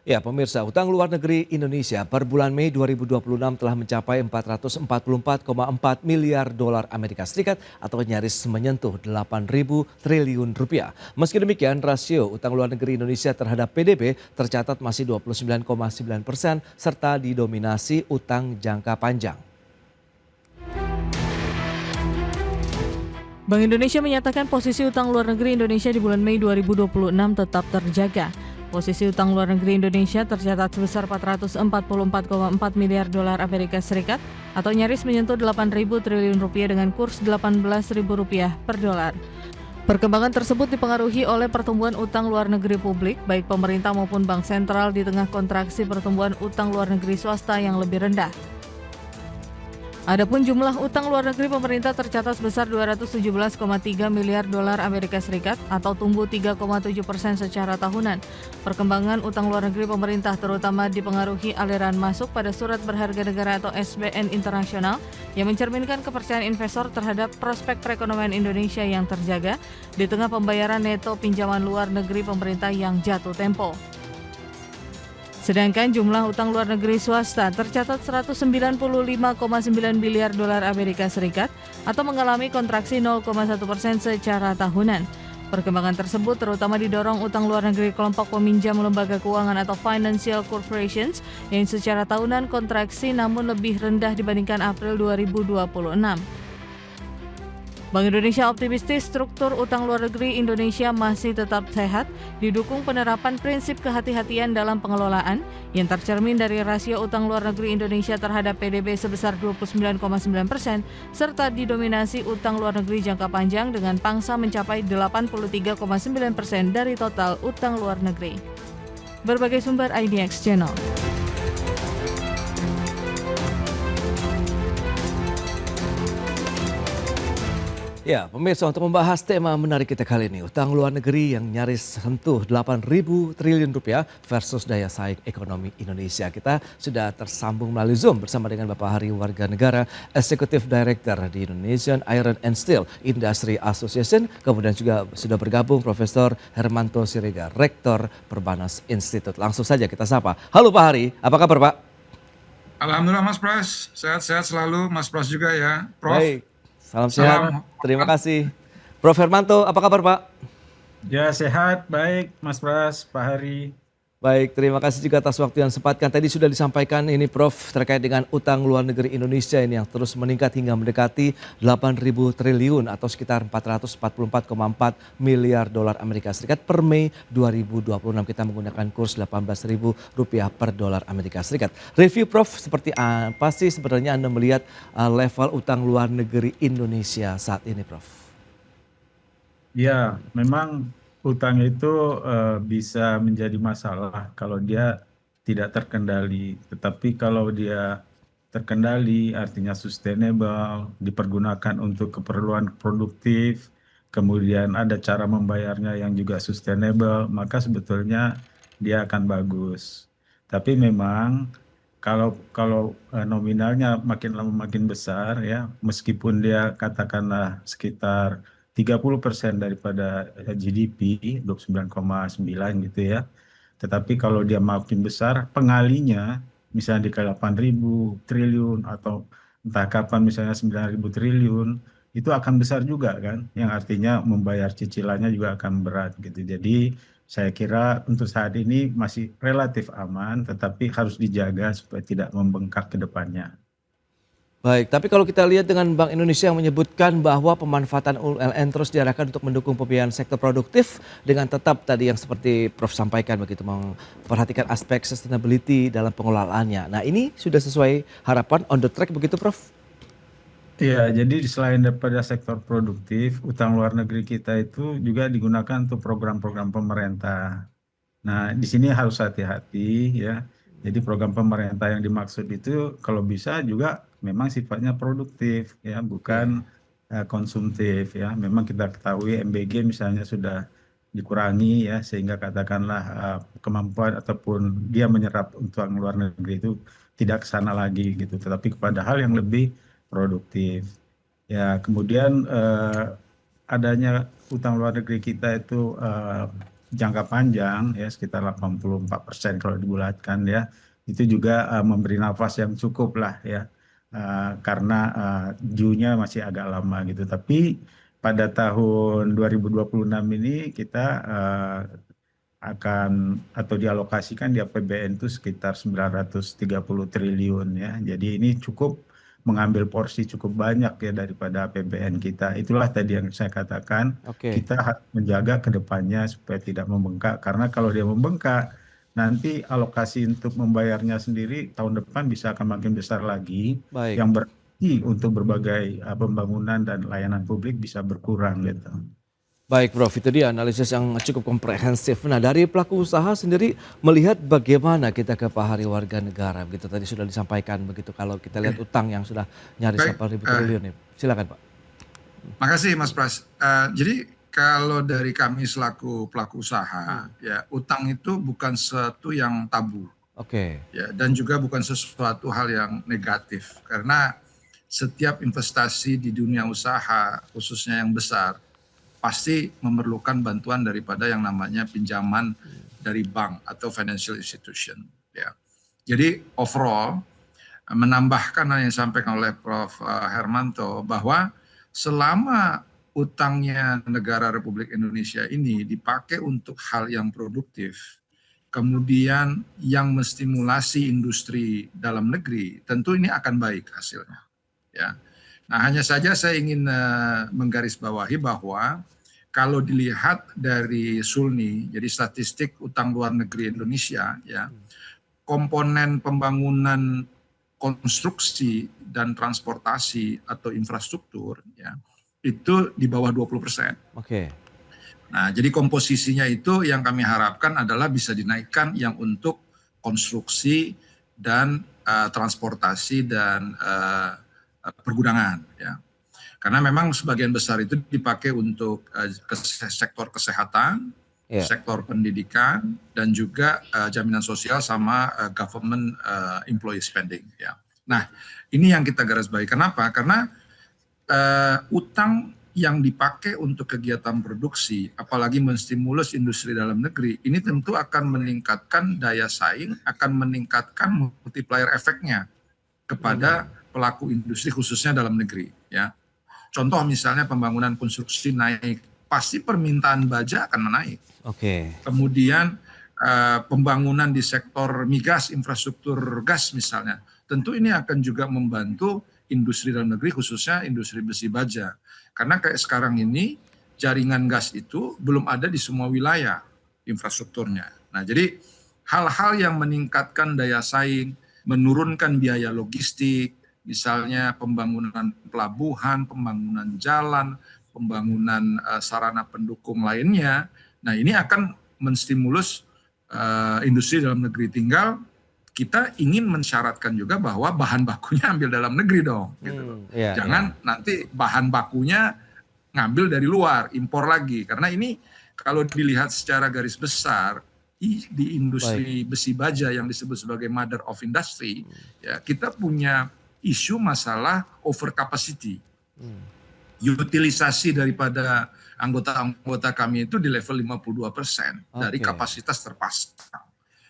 Ya, pemirsa, utang luar negeri Indonesia per bulan Mei 2026 telah mencapai 444,4 miliar dolar Amerika Serikat atau nyaris menyentuh 8.000 triliun rupiah. Meski demikian, rasio utang luar negeri Indonesia terhadap PDB tercatat masih 29,9% serta didominasi utang jangka panjang. Bank Indonesia menyatakan posisi utang luar negeri Indonesia di bulan Mei 2026 tetap terjaga. Posisi utang luar negeri Indonesia tercatat sebesar 444,4 miliar dolar Amerika Serikat atau nyaris menyentuh 8.000 triliun rupiah dengan kurs 18.000 rupiah per dolar. Perkembangan tersebut dipengaruhi oleh pertumbuhan utang luar negeri publik, baik pemerintah maupun bank sentral di tengah kontraksi pertumbuhan utang luar negeri swasta yang lebih rendah. Adapun jumlah utang luar negeri pemerintah tercatat sebesar 217,3 miliar dolar Amerika Serikat atau tumbuh 3,7% secara tahunan. Perkembangan utang luar negeri pemerintah terutama dipengaruhi aliran masuk pada surat berharga negara atau SBN internasional yang mencerminkan kepercayaan investor terhadap prospek perekonomian Indonesia yang terjaga di tengah pembayaran neto pinjaman luar negeri pemerintah yang jatuh tempo. Sedangkan jumlah utang luar negeri swasta tercatat 195,9 miliar dolar Amerika Serikat atau mengalami kontraksi 0,1% secara tahunan. Perkembangan tersebut terutama didorong utang luar negeri kelompok peminjam lembaga keuangan atau financial corporations yang secara tahunan kontraksi namun lebih rendah dibandingkan April 2026. Bank Indonesia optimistis struktur utang luar negeri Indonesia masih tetap sehat, didukung penerapan prinsip kehati-hatian dalam pengelolaan yang tercermin dari rasio utang luar negeri Indonesia terhadap PDB sebesar 29,9% serta didominasi utang luar negeri jangka panjang dengan pangsa mencapai 83,9% dari total utang luar negeri. Berbagai sumber IDX Channel. Ya, pemirsa, untuk membahas tema menarik kita kali ini, utang luar negeri yang nyaris sentuh 8.000 triliun rupiah versus daya saing ekonomi Indonesia. Kita sudah tersambung melalui Zoom bersama dengan Bapak Hari Warga Negara, Executive Director di Indonesian Iron and Steel Industry Association. Kemudian juga sudah bergabung Profesor Hermanto Siregar, Rektor Perbanas Institute. Langsung saja kita sapa. Halo Pak Hari, apa kabar Pak? Alhamdulillah Mas Pras, sehat-sehat selalu Mas Pras juga ya. Prof, Baik, salam sehat. salam. Terima kasih. Prof Hermanto, apa kabar Pak? Ya sehat, baik Mas Pras, Pak Hari. Baik, terima kasih juga atas waktu yang sempatkan. Tadi sudah disampaikan ini Prof terkait dengan utang luar negeri Indonesia ini yang terus meningkat hingga mendekati 8.000 triliun atau sekitar 444,4 miliar dolar Amerika Serikat per Mei 2026. Kita menggunakan kurs 18.000 rupiah per dolar Amerika Serikat. Review Prof, seperti apa sih sebenarnya Anda melihat level utang luar negeri Indonesia saat ini Prof? Ya, memang utang itu bisa menjadi masalah kalau dia tidak terkendali. Tetapi kalau dia terkendali artinya sustainable, dipergunakan untuk keperluan produktif, kemudian ada cara membayarnya yang juga sustainable, maka sebetulnya dia akan bagus. Tapi memang kalau nominalnya makin lama makin besar ya, meskipun dia katakanlah sekitar 30% daripada GDP, 29,9 gitu ya. Tetapi kalau dia makin besar, pengalinya misalnya di 8.000 triliun atau entah kapan misalnya 9.000 triliun, itu akan besar juga kan, yang artinya membayar cicilannya juga akan berat gitu. Jadi saya kira untuk saat ini masih relatif aman, tetapi harus dijaga supaya tidak membengkak ke depannya. Baik, tapi kalau kita lihat dengan Bank Indonesia yang menyebutkan bahwa pemanfaatan ULN terus diarahkan untuk mendukung pembiayaan sektor produktif dengan tetap tadi yang seperti Prof sampaikan begitu memperhatikan aspek sustainability dalam pengelolaannya. Nah ini sudah sesuai harapan on the track begitu Prof? Ya, jadi selain daripada sektor produktif, utang luar negeri kita itu juga digunakan untuk program-program pemerintah. Nah, di sini harus hati-hati ya. Jadi program pemerintah yang dimaksud itu kalau bisa juga memang sifatnya produktif ya, bukan konsumtif ya. Memang kita ketahui MBG misalnya sudah dikurangi ya, sehingga katakanlah kemampuan ataupun dia menyerap utang luar negeri itu tidak ke sana lagi gitu, tetapi kepada hal yang lebih produktif. Ya, kemudian adanya utang luar negeri kita itu jangka panjang ya sekitar 84% kalau dibulatkan ya, itu juga memberi nafas yang cukup lah ya. Karena due-nya masih agak lama gitu. Tapi pada tahun 2026 ini kita akan atau dialokasikan di APBN itu sekitar 930 triliun ya. Jadi ini cukup mengambil porsi cukup banyak ya daripada APBN kita. Itulah tadi yang saya katakan, Oke. kita harus menjaga ke depannya supaya tidak membengkak. Karena kalau dia membengkak, nanti alokasi untuk membayarnya sendiri tahun depan bisa akan makin besar lagi, Baik. yang berarti untuk berbagai pembangunan dan layanan publik bisa berkurang gitu. Baik Prof, itu dia analisis yang cukup komprehensif. Nah dari pelaku usaha sendiri melihat bagaimana kita kepahari warga negara, begitu tadi sudah disampaikan begitu kalau kita lihat utang yang sudah nyaris Baik, 8.000 triliun nih. Silakan Pak. makasih Mas Pras. Jadi kalau dari kami selaku pelaku usaha, ya utang itu bukan sesuatu yang tabu, Oke, ya, dan juga bukan sesuatu hal yang negatif, karena setiap investasi di dunia usaha, khususnya yang besar, pasti memerlukan bantuan daripada yang namanya pinjaman dari bank atau financial institution. Ya. Jadi overall menambahkan yang disampaikan oleh Prof. Hermanto bahwa selama utangnya negara Republik Indonesia ini dipakai untuk hal yang produktif, kemudian yang menstimulasi industri dalam negeri, tentu ini akan baik hasilnya. Ya. Nah, hanya saja saya ingin menggarisbawahi bahwa kalau dilihat dari SULNI, jadi statistik utang luar negeri Indonesia, ya, komponen pembangunan konstruksi dan transportasi atau infrastruktur, ya, itu di bawah 20%. oke. Nah, jadi komposisinya itu yang kami harapkan adalah bisa dinaikkan yang untuk konstruksi dan transportasi dan pergudangan, ya. Karena memang sebagian besar itu dipakai untuk sektor kesehatan, Ya. sektor pendidikan, dan juga jaminan sosial sama government employee spending, ya. Nah, ini yang kita garis bawahi. Kenapa? Karena utang yang dipakai untuk kegiatan produksi, apalagi menstimulus industri dalam negeri, ini tentu akan meningkatkan daya saing, akan meningkatkan multiplier efeknya kepada pelaku industri khususnya dalam negeri, ya. Contoh misalnya pembangunan konstruksi naik, pasti permintaan baja akan menaik. Oke. Kemudian pembangunan di sektor migas, infrastruktur gas misalnya, tentu ini akan juga membantu industri dalam negeri khususnya industri besi baja. Karena kayak sekarang ini jaringan gas itu belum ada di semua wilayah infrastrukturnya. Nah, jadi hal-hal yang meningkatkan daya saing, menurunkan biaya logistik, misalnya pembangunan pelabuhan, pembangunan jalan, pembangunan sarana pendukung lainnya. Nah, ini akan menstimulus industri dalam negeri. Tinggal kita ingin mensyaratkan juga bahwa bahan bakunya ambil dalam negeri dong. Gitu. Iya, Jangan nanti bahan bakunya ngambil dari luar, impor lagi. Karena ini kalau dilihat secara garis besar, di industri besi baja yang disebut sebagai mother of industry, ya kita punya isu masalah overcapacity. Utilisasi daripada anggota-anggota kami itu di level 52% dari Oke. kapasitas terpasang.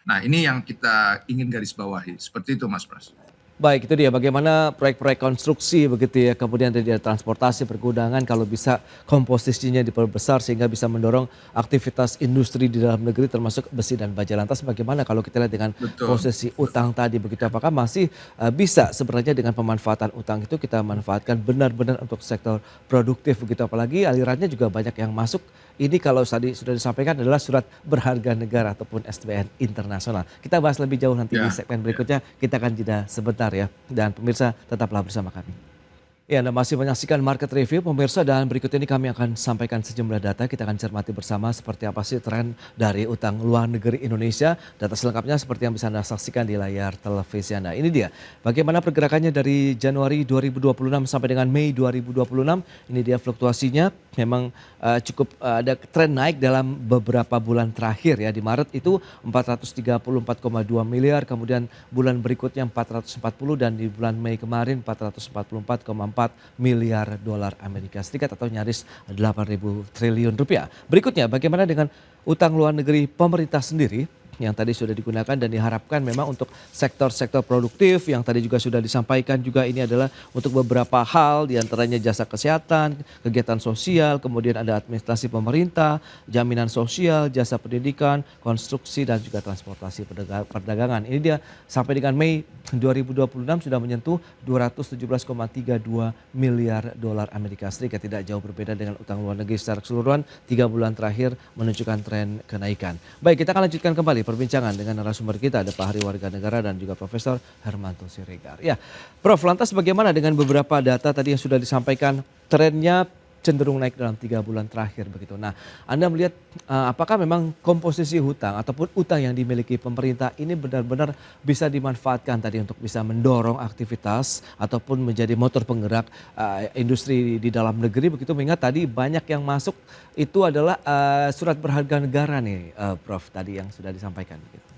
Nah, ini yang kita ingin garis bawahi. Seperti itu, Mas Pras. Baik, itu dia bagaimana proyek-proyek konstruksi begitu ya, kemudian dari transportasi, pergudangan kalau bisa komposisinya diperbesar sehingga bisa mendorong aktivitas industri di dalam negeri termasuk besi dan baja. Lantas bagaimana kalau kita lihat dengan Betul. posisi utang tadi begitu, apakah masih bisa sebenarnya dengan pemanfaatan utang itu kita manfaatkan benar-benar untuk sektor produktif begitu, apalagi alirannya juga banyak yang masuk. Ini kalau tadi sudah disampaikan adalah surat berharga negara ataupun SBN internasional. Kita bahas lebih jauh nanti di segmen berikutnya. Kita akan jeda sebentar ya. Dan pemirsa tetaplah bersama kami. Ya, Anda masih menyaksikan Market Review pemirsa, dan berikut ini kami akan sampaikan sejumlah data. Kita akan cermati bersama seperti apa sih tren dari utang luar negeri Indonesia. Data selengkapnya seperti yang bisa Anda saksikan di layar televisi Anda. Ini dia bagaimana pergerakannya dari Januari 2026 sampai dengan Mei 2026. Ini dia fluktuasinya. memang cukup ada tren naik dalam beberapa bulan terakhir ya. Di Maret itu 434,2 miliar, kemudian bulan berikutnya 440 dan di bulan Mei kemarin 444,4 miliar dolar Amerika Serikat atau nyaris 8.000 triliun rupiah. Berikutnya bagaimana dengan utang luar negeri pemerintah sendiri yang tadi sudah digunakan dan diharapkan memang untuk sektor-sektor produktif yang tadi juga sudah disampaikan juga ini adalah untuk beberapa hal diantaranya jasa kesehatan, kegiatan sosial, kemudian ada administrasi pemerintah, jaminan sosial, jasa pendidikan, konstruksi dan juga transportasi perdagangan. Ini dia sampai dengan Mei 2026 sudah menyentuh 217,32 miliar dolar Amerika Serikat. Tidak jauh berbeda dengan utang luar negeri secara keseluruhan 3 bulan terakhir menunjukkan tren kenaikan. Baik, kita akan lanjutkan kembali perbincangan dengan narasumber kita, ada Pak Hari Warga Negara dan juga Profesor Hermanto Siregar. Ya, Prof, lantas bagaimana dengan beberapa data tadi yang sudah disampaikan, trennya cenderung naik dalam 3 bulan terakhir begitu. Nah, Anda melihat apakah memang komposisi hutang ataupun utang yang dimiliki pemerintah ini benar-benar bisa dimanfaatkan tadi untuk bisa mendorong aktivitas ataupun menjadi motor penggerak industri di dalam negeri begitu, mengingat tadi banyak yang masuk itu adalah surat berharga negara nih, Prof, tadi yang sudah disampaikan. Gitu.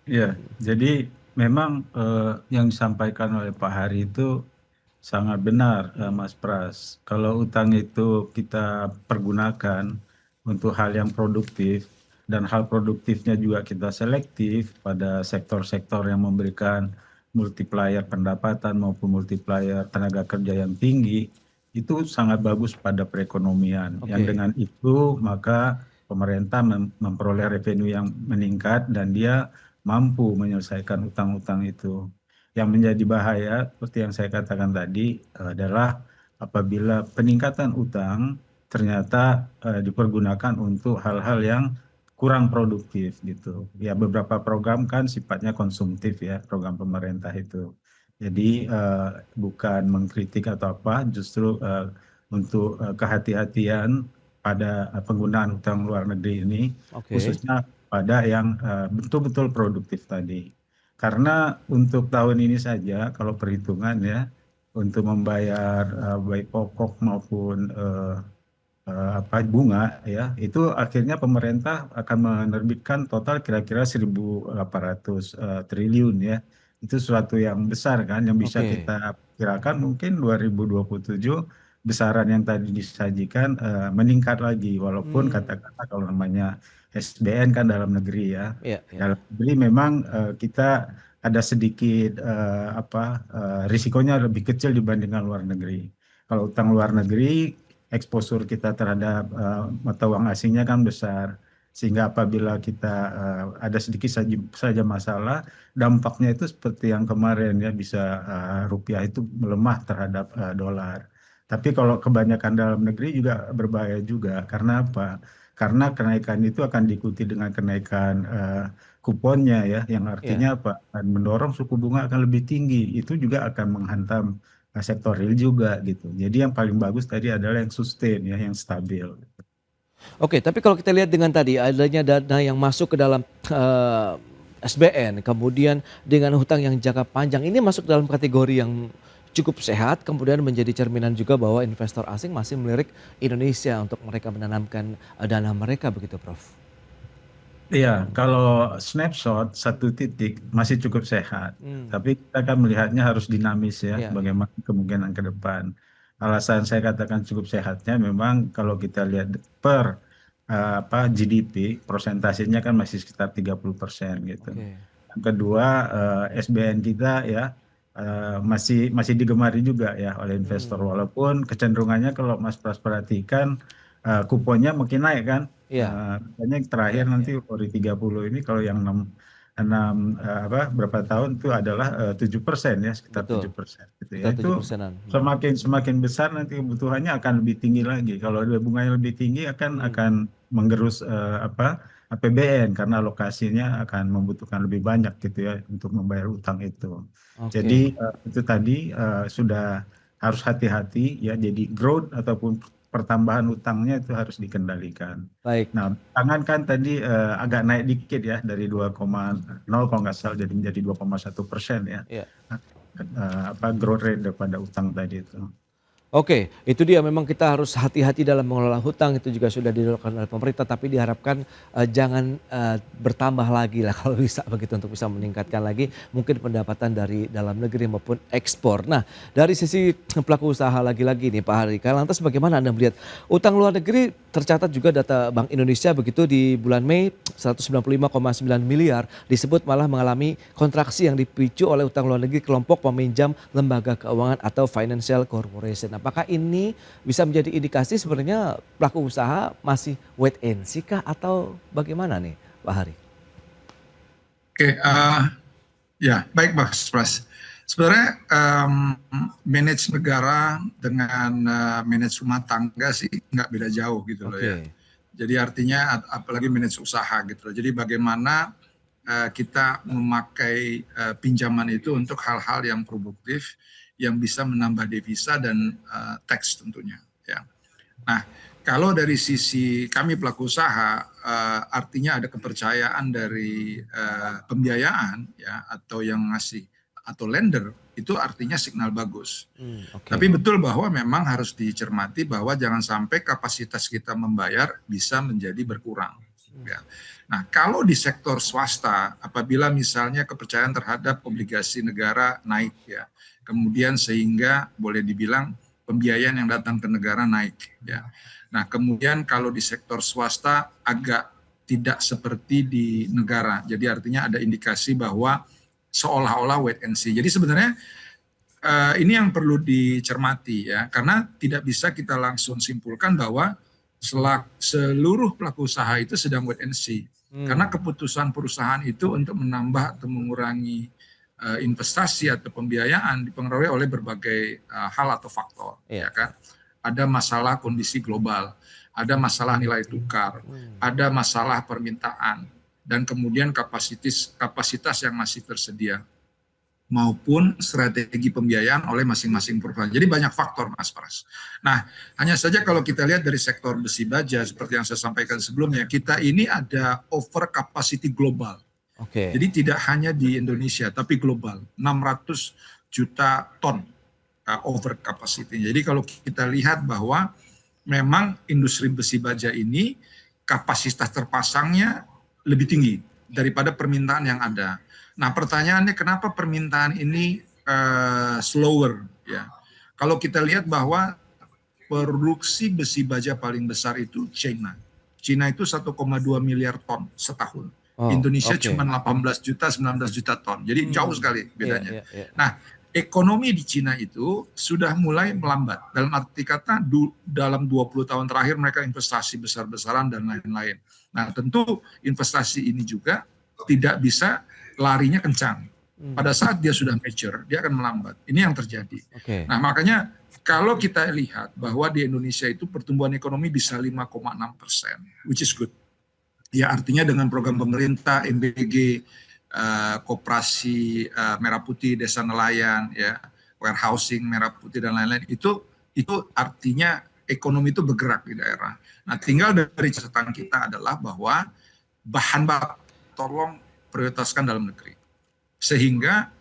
Ya, jadi memang yang disampaikan oleh Pak Hari itu sangat benar, Mas Pras. Kalau utang itu kita pergunakan untuk hal yang produktif dan hal produktifnya juga kita selektif pada sektor-sektor yang memberikan multiplier pendapatan maupun multiplier tenaga kerja yang tinggi, itu sangat bagus pada perekonomian. Yang Oke. dengan itu maka pemerintah memperoleh revenue yang meningkat dan dia mampu menyelesaikan utang-utang itu. Yang menjadi bahaya seperti yang saya katakan tadi adalah apabila peningkatan utang ternyata dipergunakan untuk hal-hal yang kurang produktif gitu. Ya, beberapa program kan sifatnya konsumtif ya, program pemerintah itu. Jadi bukan mengkritik atau apa, justru untuk kehati-hatian pada penggunaan utang luar negeri ini, Oke. khususnya pada yang betul-betul produktif tadi. Karena untuk tahun ini saja kalau perhitungan ya, untuk membayar baik pokok maupun bunga ya, itu akhirnya pemerintah akan menerbitkan total kira-kira 1.800 triliun ya. Itu suatu yang besar kan, yang bisa Oke. kita kirakan mungkin 2027 besaran yang tadi disajikan meningkat lagi, walaupun katakanlah kalau namanya SBN kan dalam negeri ya. Iya, iya. Dalam negeri memang kita ada sedikit risikonya lebih kecil dibandingkan luar negeri. Kalau utang luar negeri, eksposur kita terhadap mata uang asingnya kan besar, sehingga apabila kita ada sedikit saja masalah, dampaknya itu seperti yang kemarin ya, bisa rupiah itu melemah terhadap dolar. Tapi kalau kebanyakan dalam negeri juga berbahaya juga. Karena apa? Karena kenaikan itu akan diikuti dengan kenaikan kuponnya ya, yang Iya. artinya apa? Akan mendorong suku bunga akan lebih tinggi. Itu juga akan menghantam sektor real juga gitu. Jadi yang paling bagus tadi adalah yang sustain ya, yang stabil. Oke, tapi kalau kita lihat dengan tadi adanya dana yang masuk ke dalam SBN, kemudian dengan hutang yang jangka panjang, ini masuk dalam kategori yang cukup sehat, kemudian menjadi cerminan juga bahwa investor asing masih melirik Indonesia untuk mereka menanamkan dana mereka begitu, Prof. Iya, kalau snapshot satu titik masih cukup sehat. Tapi kita kan melihatnya harus dinamis ya, Iya, iya. bagaimana kemungkinan ke depan. Alasan saya katakan cukup sehatnya memang kalau kita lihat per GDP, prosentasenya kan masih sekitar 30% gitu. Oke. Yang kedua, SBN kita ya masih digemari juga ya oleh investor, walaupun kecenderungannya kalau Mas Pras perhatikan kuponnya makin naik kan. Iya, Katanya yang terakhir iya, iya. nanti Ori 30 ini kalau yang 6 berapa tahun itu adalah 7% ya, sekitar Betul. 7% gitu Kita ya. Itu 7%-an. semakin besar nanti kebutuhannya akan lebih tinggi lagi. Kalau dia bunganya lebih tinggi akan menggerus APBN karena alokasinya akan membutuhkan lebih banyak gitu ya untuk membayar utang itu. Oke. Jadi itu tadi sudah harus hati-hati ya. Jadi growth ataupun pertambahan utangnya itu harus dikendalikan. Baik. Nah, tangan kan tadi agak naik dikit ya dari 2,0 kalau nggak salah jadi menjadi 2,1% ya. Iya. Growth rate daripada utang tadi itu. Oke, itu dia memang kita harus hati-hati dalam mengelola hutang, itu juga sudah dilakukan oleh pemerintah, tapi diharapkan jangan bertambah lagi lah kalau bisa begitu untuk bisa meningkatkan lagi mungkin pendapatan dari dalam negeri maupun ekspor. Nah, dari sisi pelaku usaha lagi-lagi nih Pak Hari, lantas bagaimana Anda melihat utang luar negeri tercatat juga data Bank Indonesia begitu di bulan Mei 195,9 miliar disebut malah mengalami kontraksi yang dipicu oleh utang luar negeri kelompok peminjam lembaga keuangan atau financial corporation. Apakah ini bisa menjadi indikasi sebenarnya pelaku usaha masih wait and see kah atau bagaimana nih Pak Hari? Oke, ya baik Mas Pras. Sebenarnya manage negara dengan manage rumah tangga sih nggak beda jauh gitu loh ya. Oke. Jadi artinya apalagi manage usaha gitu loh. Jadi bagaimana kita memakai pinjaman itu untuk hal-hal yang produktif, yang bisa menambah devisa dan tax tentunya. Ya. Nah, kalau dari sisi kami pelaku usaha, artinya ada kepercayaan dari pembiayaan ya atau yang ngasih atau lender itu artinya signal bagus. Oke. Tapi betul bahwa memang harus dicermati bahwa jangan sampai kapasitas kita membayar bisa menjadi berkurang. Ya. Nah, kalau di sektor swasta, apabila misalnya kepercayaan terhadap obligasi negara naik ya, kemudian sehingga boleh dibilang pembiayaan yang datang ke negara naik ya. Nah, kemudian kalau di sektor swasta agak tidak seperti di negara. Jadi artinya ada indikasi bahwa seolah-olah wait and see. Jadi sebenarnya ini yang perlu dicermati ya, karena tidak bisa kita langsung simpulkan bahwa seluruh pelaku usaha itu sedang wait and see. Karena keputusan perusahaan itu untuk menambah atau mengurangi investasi atau pembiayaan dipengaruhi oleh berbagai hal atau faktor, ya kan? Ada masalah kondisi global, ada masalah nilai tukar, ada masalah permintaan, dan kemudian kapasitas yang masih tersedia, maupun strategi pembiayaan oleh masing-masing perusahaan. Jadi banyak faktor, Mas Pras. Nah, hanya saja kalau kita lihat dari sektor besi baja, seperti yang saya sampaikan sebelumnya, kita ini ada over capacity global. Oke. Jadi tidak hanya di Indonesia, tapi global. 600 juta ton over capacity. Jadi kalau kita lihat bahwa memang industri besi baja ini kapasitas terpasangnya lebih tinggi daripada permintaan yang ada. Nah, pertanyaannya kenapa permintaan ini slower ya? Kalau kita lihat bahwa produksi besi baja paling besar itu China. China itu 1,2 miliar ton setahun. Indonesia cuma 18 juta, 19 juta ton. Jadi jauh sekali bedanya. Nah, ekonomi di China itu sudah mulai melambat. Dalam arti kata dalam 20 tahun terakhir mereka investasi besar-besaran dan lain-lain. Nah, tentu investasi ini juga tidak bisa larinya kencang. Pada saat dia sudah mature, dia akan melambat. Ini yang terjadi. Nah, makanya kalau kita lihat bahwa di Indonesia itu pertumbuhan ekonomi bisa 5,6%, which is good. Ya, artinya dengan program pemerintah, MBG, Koperasi Merah Putih, Desa Nelayan, ya, warehousing Merah Putih dan lain-lain, itu artinya ekonomi itu bergerak di daerah. Nah, tinggal dari catatan kita adalah bahwa bahan baku tolong prioritaskan dalam negeri, sehingga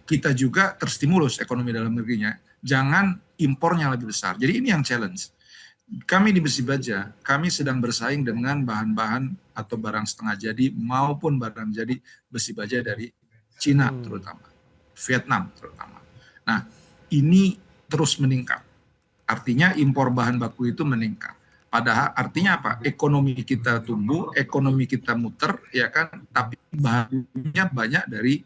kita juga terstimulus ekonomi dalam negerinya. Jangan impornya lebih besar. Jadi ini yang challenge. Kami di besi baja, kami sedang bersaing dengan bahan-bahan atau barang setengah jadi maupun barang jadi besi baja dari Cina terutama, Vietnam terutama. Nah, ini terus meningkat. Artinya impor bahan baku itu meningkat. Padahal artinya apa? Ekonomi kita tumbuh, ekonomi kita muter, ya kan? Tapi bahannya banyak dari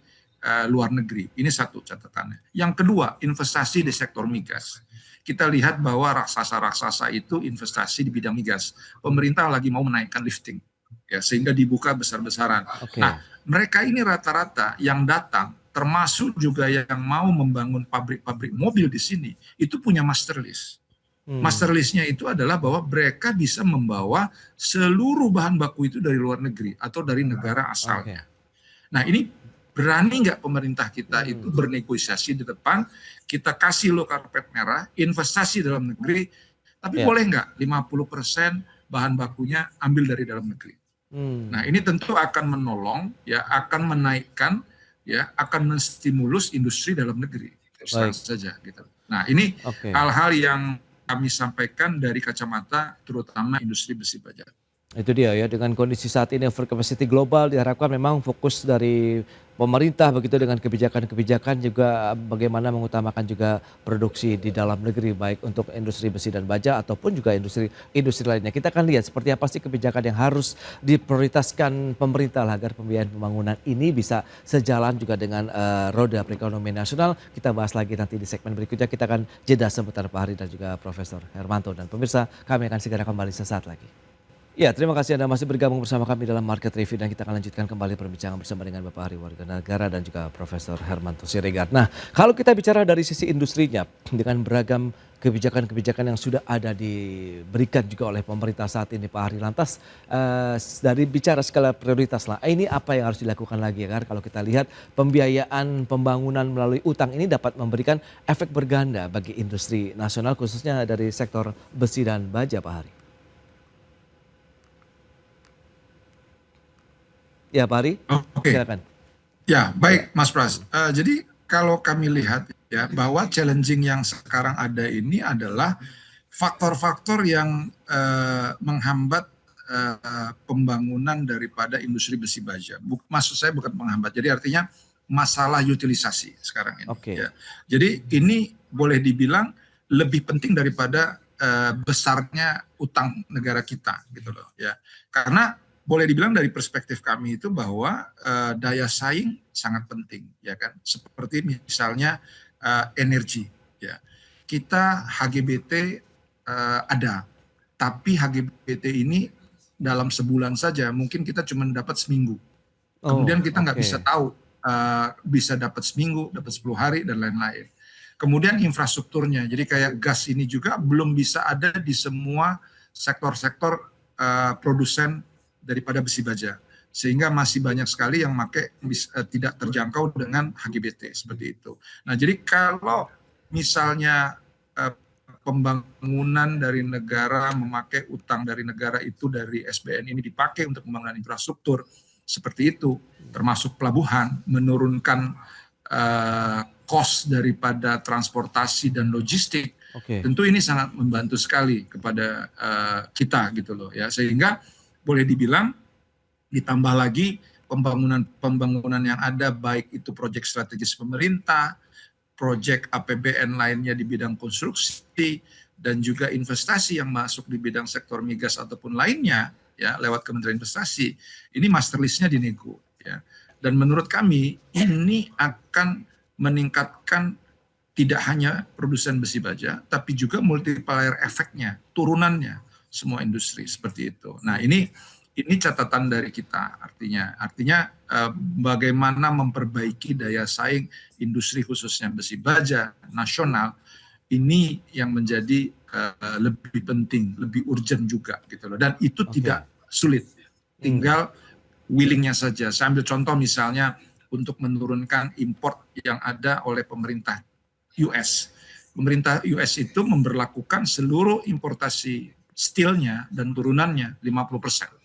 luar negeri. Ini satu catatannya. Yang kedua, investasi di sektor migas. Kita lihat bahwa raksasa-raksasa itu investasi di bidang migas. Pemerintah lagi mau menaikkan lifting, ya, sehingga dibuka besar-besaran. Nah, mereka ini rata-rata yang datang, termasuk juga yang mau membangun pabrik-pabrik mobil di sini, itu punya master list. Master listnya itu adalah bahwa mereka bisa membawa seluruh bahan baku itu dari luar negeri atau dari negara asalnya. Nah, ini berani nggak pemerintah kita itu bernegosiasi di depan, kita kasih lo karpet merah, investasi dalam negeri, tapi boleh nggak 50% bahan bakunya ambil dari dalam negeri. Nah, ini tentu akan menolong, ya, akan menaikkan, ya, akan menstimulus industri dalam negeri. Saja gitu. Nah, ini Oke. hal-hal yang kami sampaikan dari kacamata terutama industri besi baja. Itu dia ya, dengan kondisi saat ini overcapacity global diharapkan memang fokus dari pemerintah begitu dengan kebijakan-kebijakan juga bagaimana mengutamakan juga produksi di dalam negeri baik untuk industri besi dan baja ataupun juga industri lainnya. Kita akan lihat seperti apa sih kebijakan yang harus diprioritaskan pemerintah lah agar pembiayaan pembangunan ini bisa sejalan juga dengan roda perekonomian nasional. Kita bahas lagi nanti di segmen berikutnya. Kita akan jeda sebentar Pak Hari dan juga Profesor Hermanto, dan pemirsa kami akan segera kembali sesaat lagi. Ya, terima kasih Anda masih bergabung bersama kami dalam Market Review, dan kita akan lanjutkan kembali perbincangan bersama dengan Bapak Hari Warga Negara dan juga Profesor Hermanto Siregar. Nah, kalau kita bicara dari sisi industrinya dengan beragam kebijakan-kebijakan yang sudah ada diberikan juga oleh pemerintah saat ini Pak Hari, lantas dari bicara skala prioritas lah, ini apa yang harus dilakukan lagi ya kan? Kalau kita lihat pembiayaan pembangunan melalui utang ini dapat memberikan efek berganda bagi industri nasional khususnya dari sektor besi dan baja Pak Hari. Ya Pak Ari, Oke. silakan. Ya, baik Mas Pras. Jadi kalau kami lihat ya bahwa challenging yang sekarang ada ini adalah faktor-faktor yang menghambat pembangunan daripada industri besi baja. Maksud saya bukan menghambat, jadi artinya masalah utilisasi sekarang ini. Oke. Ya. Jadi ini boleh dibilang lebih penting daripada besarnya utang negara kita, gitu loh. Ya, karena boleh dibilang dari perspektif kami itu bahwa daya saing sangat penting, ya kan? Seperti misalnya energi, ya. Kita HGBT ada, tapi HGBT ini dalam sebulan saja mungkin kita cuma dapat seminggu. Kemudian kita nggak bisa tahu bisa dapat seminggu, dapat 10 hari dan lain-lain. Kemudian infrastrukturnya, jadi kayak gas ini juga belum bisa ada di semua sektor-sektor produsen daripada besi baja, sehingga masih banyak sekali yang tidak terjangkau dengan HGBT seperti itu. Nah, jadi kalau misalnya pembangunan dari negara memakai utang dari negara itu dari SBN ini dipakai untuk pembangunan infrastruktur seperti itu, termasuk pelabuhan, menurunkan cost daripada transportasi dan logistik, tentu ini sangat membantu sekali kepada kita gitu loh ya, sehingga boleh dibilang ditambah lagi pembangunan yang ada baik itu proyek strategis pemerintah, proyek APBN lainnya di bidang konstruksi, dan juga investasi yang masuk di bidang sektor migas ataupun lainnya ya lewat Kementerian Investasi, ini master list-nya dinego ya. Dan menurut kami ini akan meningkatkan tidak hanya produsen besi baja tapi juga multiplier efeknya, turunannya semua industri seperti itu. Nah, ini catatan dari kita, artinya bagaimana memperbaiki daya saing industri khususnya besi baja nasional ini yang menjadi lebih penting, lebih urgent juga gitu loh. Dan itu tidak sulit, tinggal willingnya saja. Saya ambil contoh misalnya untuk menurunkan import yang ada oleh pemerintah US. Pemerintah US itu memberlakukan seluruh importasi steelnya dan turunannya 50%.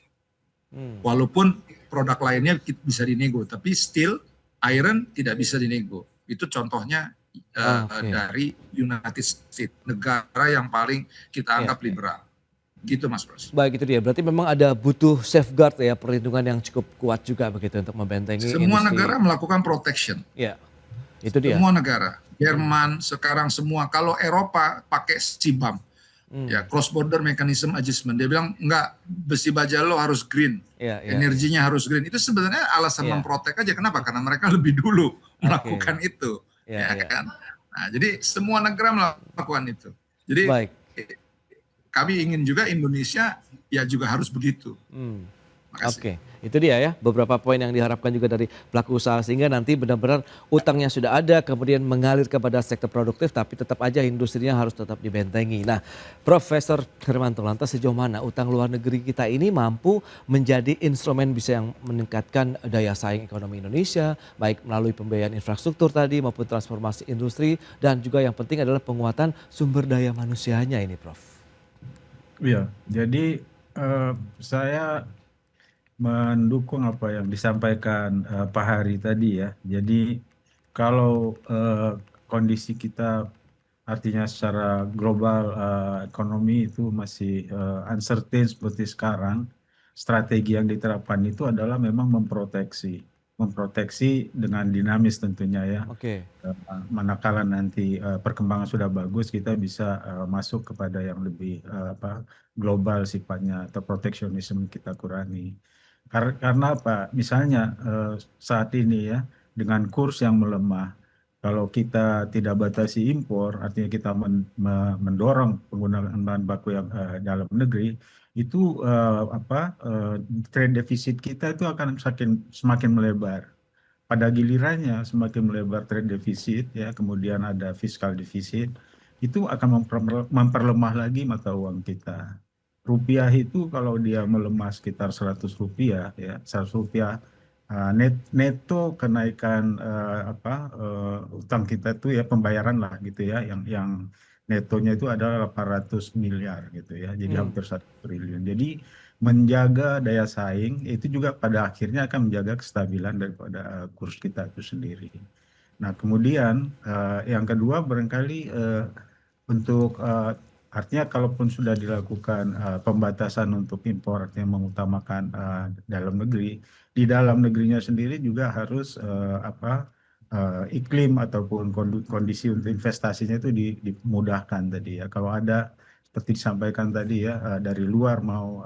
Walaupun produk lainnya bisa dinego, tapi steel, iron tidak bisa dinego. Itu contohnya dari United States, negara yang paling kita anggap liberal. Gitu Mas Bros. Baik, itu dia. Berarti memang ada butuh safeguard ya, perlindungan yang cukup kuat juga begitu untuk membentengi semua industri. Negara melakukan protection. Ya, itu dia. Semua negara. Jerman sekarang semua. Kalau Eropa pakai CBAM. Ya, cross border mechanism adjustment. Dia bilang enggak, besi baja lo harus green. Energinya harus green. Itu sebenarnya alasan memprotek aja. Kenapa? Karena mereka lebih dulu melakukan itu. Ya kan? Nah, jadi semua negara melakukan itu. Jadi kami ingin juga Indonesia ya juga harus begitu. Oke, itu dia ya beberapa poin yang diharapkan juga dari pelaku usaha sehingga nanti benar-benar utangnya sudah ada kemudian mengalir kepada sektor produktif tapi tetap aja industrinya harus tetap dibentengi. Nah, Profesor Hermanto, lantas sejauh mana utang luar negeri kita ini mampu menjadi instrumen bisa yang meningkatkan daya saing ekonomi Indonesia baik melalui pembiayaan infrastruktur tadi maupun transformasi industri dan juga yang penting adalah penguatan sumber daya manusianya ini Prof. Iya, jadi saya mendukung apa yang disampaikan Pak Hari tadi ya. Jadi kalau kondisi kita artinya secara global ekonomi itu masih uncertain seperti sekarang, strategi yang diterapkan itu adalah memang memproteksi dengan dinamis tentunya ya. Oke. Manakala nanti perkembangan sudah bagus, kita bisa masuk kepada yang lebih global sifatnya atau proteksionisme kita kurangi. Karena apa? Misalnya saat ini ya dengan kurs yang melemah, kalau kita tidak batasi impor, artinya kita mendorong penggunaan bahan baku yang dalam negeri, itu trade defisit kita itu akan semakin melebar. Pada gilirannya semakin melebar trade defisit ya, kemudian ada fiscal defisit, itu akan memperlemah lagi mata uang kita. Rupiah itu kalau dia melemah sekitar 100 rupiah ya, 100 rupiah neto kenaikan utang kita itu ya, pembayaran lah gitu ya, yang netonya itu adalah 800 miliar gitu ya, jadi hampir 1 triliun. Jadi menjaga daya saing itu juga pada akhirnya akan menjaga kestabilan daripada kurs kita itu sendiri. Nah kemudian yang kedua barangkali untuk artinya kalaupun sudah dilakukan pembatasan untuk impor, artinya mengutamakan dalam negeri, di dalam negerinya sendiri juga harus iklim ataupun kondisi untuk investasinya itu dimudahkan tadi ya. Kalau ada seperti disampaikan tadi ya, dari luar mau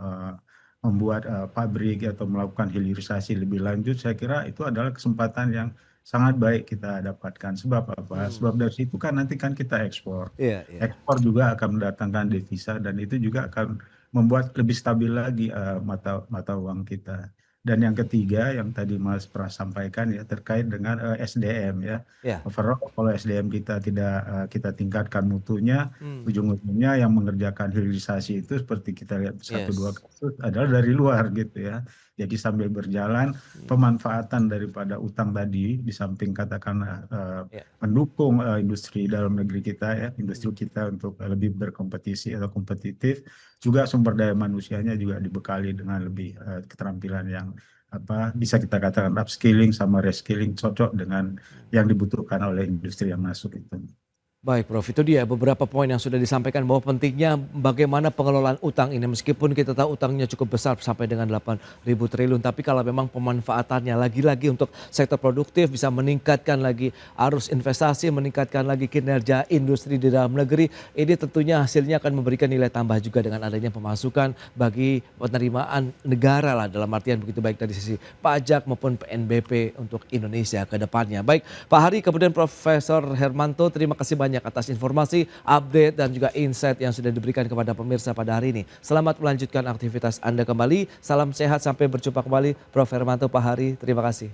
membuat pabrik atau melakukan hilirisasi lebih lanjut, saya kira itu adalah kesempatan yang sangat baik kita dapatkan. Sebab apa? Sebab dari situ kan nanti kan kita ekspor. Iya, iya. Ekspor juga akan mendatangkan devisa dan itu juga akan membuat lebih stabil lagi mata uang kita. Dan yang ketiga yang tadi Mas Pras sampaikan ya terkait dengan SDM ya. Ya. Overall kalau SDM kita tidak kita tingkatkan mutunya, ujung-ujungnya yang mengerjakan hilirisasi itu seperti kita lihat satu dua kasus adalah dari luar gitu ya. Jadi sambil berjalan pemanfaatan daripada utang tadi di samping katakanlah mendukung industri dalam negeri kita ya, industri kita untuk lebih berkompetisi atau kompetitif, juga sumber daya manusianya juga dibekali dengan lebih keterampilan yang bisa kita katakan upskilling sama reskilling cocok dengan yang dibutuhkan oleh industri yang masuk itu. Baik Prof, itu dia beberapa poin yang sudah disampaikan bahwa pentingnya bagaimana pengelolaan utang ini. Meskipun kita tahu utangnya cukup besar sampai dengan 8.000 triliun. Tapi kalau memang pemanfaatannya lagi-lagi untuk sektor produktif bisa meningkatkan lagi arus investasi, meningkatkan lagi kinerja industri di dalam negeri. Ini tentunya hasilnya akan memberikan nilai tambah juga dengan adanya pemasukan bagi penerimaan negara lah. Dalam artian begitu baik dari sisi pajak maupun PNBP untuk Indonesia ke depannya. Baik Pak Hari, kemudian Profesor Hermanto, terima kasih banyak atas informasi, update dan juga insight yang sudah diberikan kepada pemirsa pada hari ini. Selamat melanjutkan aktivitas Anda kembali. Salam sehat, sampai berjumpa kembali. Prof. Hermanto, Pak Hari, terima kasih.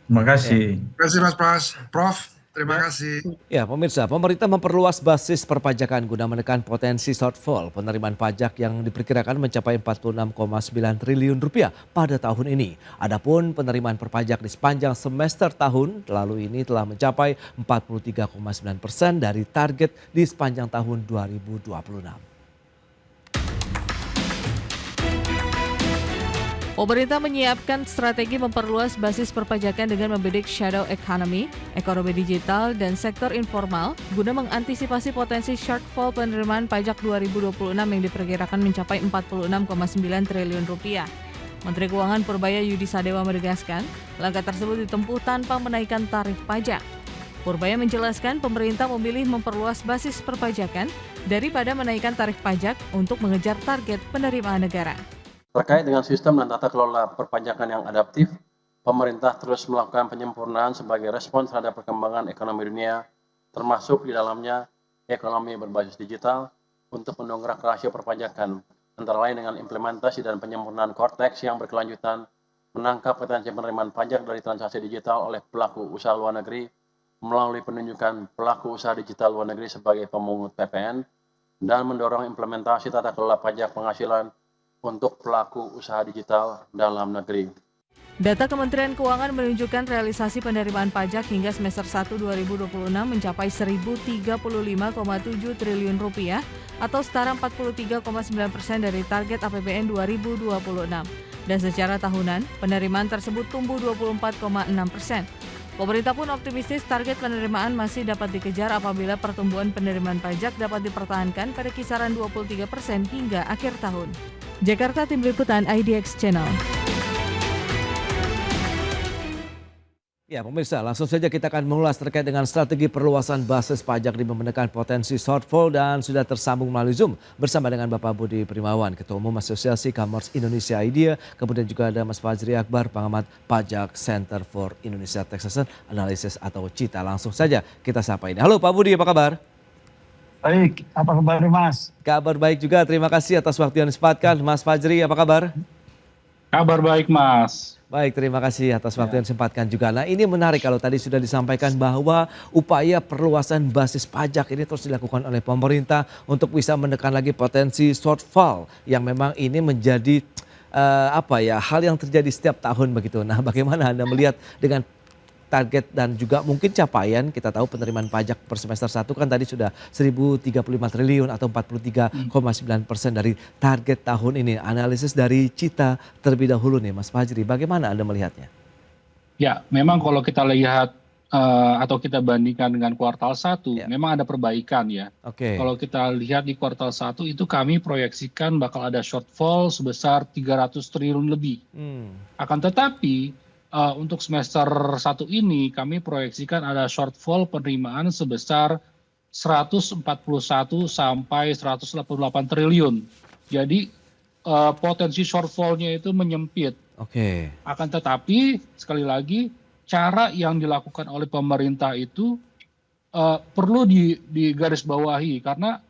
Terima kasih. Terima kasih Mas Pras. Prof, terima kasih. Ya pemirsa, pemerintah memperluas basis perpajakan guna menekan potensi shortfall penerimaan pajak yang diperkirakan mencapai 46,9 triliun rupiah pada tahun ini. Adapun penerimaan perpajak di sepanjang semester tahun lalu ini telah mencapai 43,9% dari target di sepanjang tahun 2026. Pemerintah menyiapkan strategi memperluas basis perpajakan dengan membidik shadow economy, ekonomi digital, dan sektor informal guna mengantisipasi potensi shortfall penerimaan pajak 2026 yang diperkirakan mencapai 46,9 triliun rupiah. Menteri Keuangan Purbaya Yudi Sadewa menegaskan, langkah tersebut ditempuh tanpa menaikkan tarif pajak. Purbaya menjelaskan pemerintah memilih memperluas basis perpajakan daripada menaikkan tarif pajak untuk mengejar target penerimaan negara. Terkait dengan sistem dan tata kelola perpajakan yang adaptif, pemerintah terus melakukan penyempurnaan sebagai respons terhadap perkembangan ekonomi dunia, termasuk di dalamnya ekonomi berbasis digital, untuk mendongkrak rasio perpajakan, antara lain dengan implementasi dan penyempurnaan Cortex yang berkelanjutan, menangkap potensi penerimaan pajak dari transaksi digital oleh pelaku usaha luar negeri, melalui penunjukan pelaku usaha digital luar negeri sebagai pemungut PPN, dan mendorong implementasi tata kelola pajak penghasilan untuk pelaku usaha digital dalam negeri. Data Kementerian Keuangan menunjukkan realisasi penerimaan pajak hingga semester 1 2026 mencapai 1.035,7 triliun rupiah atau setara 43,9% dari target APBN 2026. Dan secara tahunan, penerimaan tersebut tumbuh 24,6%. Pemerintah pun optimistis target penerimaan masih dapat dikejar apabila pertumbuhan penerimaan pajak dapat dipertahankan pada kisaran 23% hingga akhir tahun. Jakarta, Tim Liputan IDX Channel. Ya pemirsa, langsung saja kita akan mengulas terkait dengan strategi perluasan basis pajak demi menekan potensi shortfall dan sudah tersambung melalui Zoom bersama dengan Bapak Budi Primawan, Ketua Umum Asosiasi E-Commerce Indonesia IDEA, kemudian juga ada Mas Fajri Akbar, Pengamat Pajak Center for Indonesia Taxation Analysis atau CITA. Langsung saja kita sapa ini. Halo Pak Budi, apa kabar? Baik, apa kabar Mas? Kabar baik juga, terima kasih atas waktu yang disempatkan. Mas Fajri, apa kabar? Kabar baik, Mas. Baik, terima kasih atas waktu yang disempatkan juga. Nah ini menarik kalau tadi sudah disampaikan bahwa upaya perluasan basis pajak ini terus dilakukan oleh pemerintah untuk bisa menekan lagi potensi shortfall yang memang ini menjadi hal yang terjadi setiap tahun begitu. Nah bagaimana Anda melihat dengan target dan juga mungkin capaian, kita tahu penerimaan pajak per semester 1 kan tadi sudah 1.035 triliun atau 43,9% dari target tahun ini. Analisis dari CITA terlebih dahulu nih Mas Fajri, bagaimana Anda melihatnya? Ya, memang kalau kita lihat atau kita bandingkan dengan kuartal 1, memang ada perbaikan ya. Kalau kita lihat di kuartal 1 itu kami proyeksikan bakal ada shortfall sebesar 300 triliun lebih. Akan tetapi untuk semester 1 ini kami proyeksikan ada shortfall penerimaan sebesar 141 sampai 188 triliun. Jadi potensi shortfallnya itu menyempit. Akan tetapi sekali lagi cara yang dilakukan oleh pemerintah itu perlu digarisbawahi karena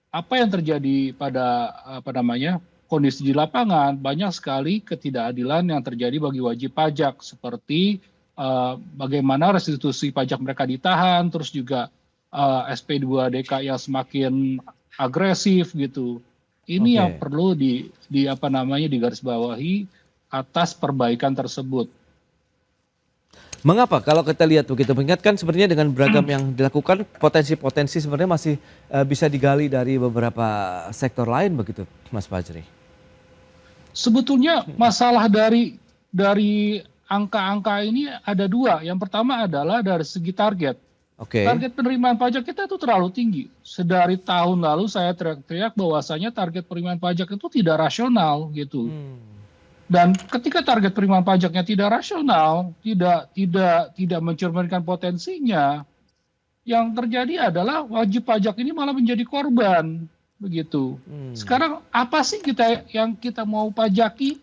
apa yang terjadi pada kondisi di lapangan, banyak sekali ketidakadilan yang terjadi bagi wajib pajak seperti bagaimana restitusi pajak mereka ditahan, terus juga SP2DK yang semakin agresif gitu. Ini yang perlu digarisbawahi atas perbaikan tersebut. Mengapa kalau kita lihat begitu, mengingat kan sebenarnya dengan beragam yang dilakukan potensi-potensi sebenarnya masih bisa digali dari beberapa sektor lain begitu Mas Fajri? Sebetulnya masalah dari angka-angka ini ada dua. Yang pertama adalah dari segi target. Target penerimaan pajak kita itu terlalu tinggi. Sedari tahun lalu saya teriak-teriak bahwasanya target penerimaan pajak itu tidak rasional gitu. Dan ketika target penerimaan pajaknya tidak rasional, tidak mencerminkan potensinya, yang terjadi adalah wajib pajak ini malah menjadi korban. Begitu. Sekarang apa sih yang kita mau pajaki?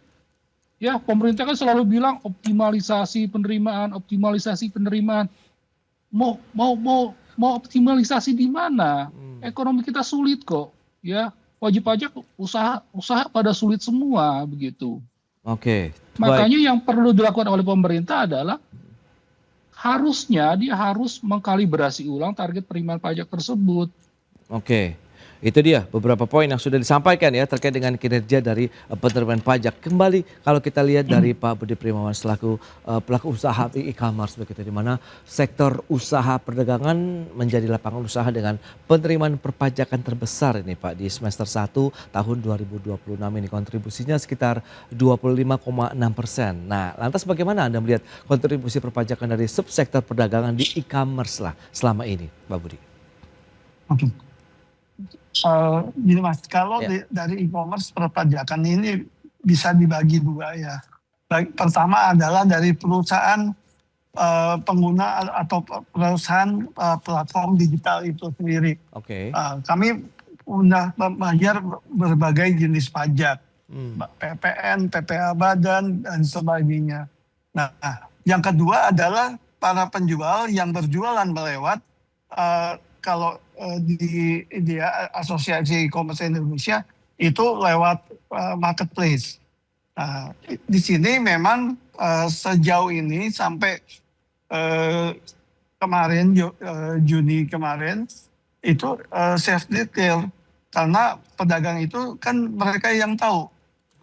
Ya, pemerintah kan selalu bilang optimalisasi penerimaan. Mau optimalisasi di mana? Ekonomi kita sulit kok. Ya, wajib pajak usaha pada sulit semua begitu. Makanya yang perlu dilakukan oleh pemerintah adalah harusnya dia harus mengkalibrasi ulang target penerimaan pajak tersebut. Itu dia beberapa poin yang sudah disampaikan ya terkait dengan kinerja dari penerimaan pajak. Kembali kalau kita lihat dari Pak Budi Primawan selaku pelaku usaha e-commerce begitu, di mana sektor usaha perdagangan menjadi lapangan usaha dengan penerimaan perpajakan terbesar ini Pak di semester 1 tahun 2026 ini, kontribusinya sekitar 25,6%. Nah lantas bagaimana Anda melihat kontribusi perpajakan dari subsektor perdagangan di e-commerce lah selama ini Pak Budi? Gini Mas, kalau dari e-commerce perpajakan ini bisa dibagi dua ya. Pertama adalah dari perusahaan pengguna atau perusahaan platform digital itu sendiri. Kami sudah membayar berbagai jenis pajak, PPN, PPA Badan dan sebagainya. Nah, yang kedua adalah para penjual yang berjualan melewat kalau di Asosiasi E-commerce Indonesia itu lewat marketplace. Di sini memang sejauh ini sampai kemarin Juni kemarin itu self detail karena pedagang itu kan mereka yang tahu